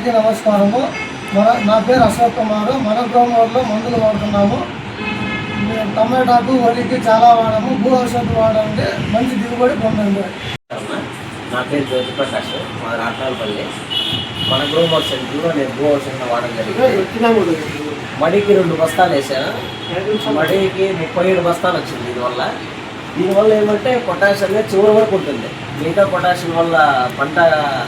అందరికీ నమస్కారము. నా పేరు అశోక్ కుమార్. మన గ్రోమర్లో మందులు వాడుతున్నాము. టమాటాకు వరికి చాలా వాడము. భూ ఔషధం వాడంటే మంచి దిగుబడి పొందండి. నా పేరు జ్యోతిప్రకాష్, మా రాట్నాలపల్లి. మన గ్రోమర్ సెంటర్లో నేను భూ ఔషధం వాడడం జరిగింది. మడికి 2 బస్తాలు వేసాను. మడికి 37 బస్తాలు వచ్చింది. దీనివల్ల ఏమంటే పొటాషియం అనేది చివరి వరకు ఉంటుంది. మిగతా పొటాషియం వల్ల పంట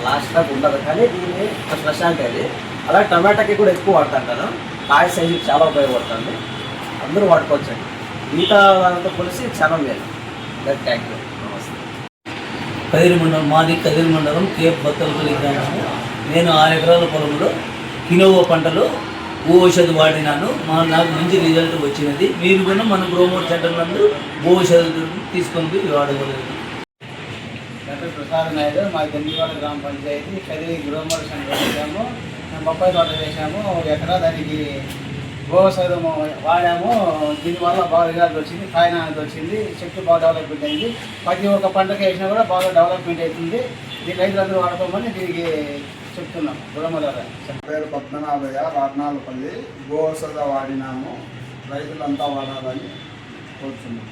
లాస్ట్ దాకా ఉండదు, కానీ దీన్ని స్పెషాలిటీ అది. అలాగే టమాటాకి కూడా ఎక్కువ వాడుతుంటాను. కాయ సైజుకి చాలా ఉపయోగపడుతుంది. అందరూ వాడుకోవచ్చండి. మిగతా దాంతో కలిసి చాలా మేలు. Thank you. నమస్తే. కదిరి మండలం మాది. కదిరి మండలం కేప్ బత్తలపల్లి గ్రామము. నేను 6 ఎకరాల పొలంలో కినోవా పంటలో భూ ఔషధం వాడినాను. నాకు మంచి రిజల్ట్ వచ్చినది. మీరు కూడా మన గ్రోమర్ సెంటర్ నందు భూ ఔషధం తీసుకొని వాడగలరు. డాక్టర్ ప్రసాద్ నాయుడు. మా గండివాడ గ్రామ పంచాయతీ కదిరి గ్రోమర్ సెంటర్ వేసాము. బొప్పాయి తోట వేసాము. 1 ఎకరా దానికి భూ ఔషధం వాడాము. దీనివల్ల బాగా రిజల్ట్ వచ్చింది. కాయనానికి వచ్చింది. చెట్టు బాగా డెవలప్మెంట్ అయింది. ప్రతి ఒక్క పంటకి వేసినా కూడా బాగా డెవలప్మెంట్ అవుతుంది. దీని రైతులందరూ వాడుకోమని దీనికి చెప్తున్నాం. గ్రోమర్ పేరు పద్మనాభయ్య, రాట్నాలపల్లి. భూ ఔషధ వాడినాము. రైతులంతా వాడాలని కోరుతున్నాం.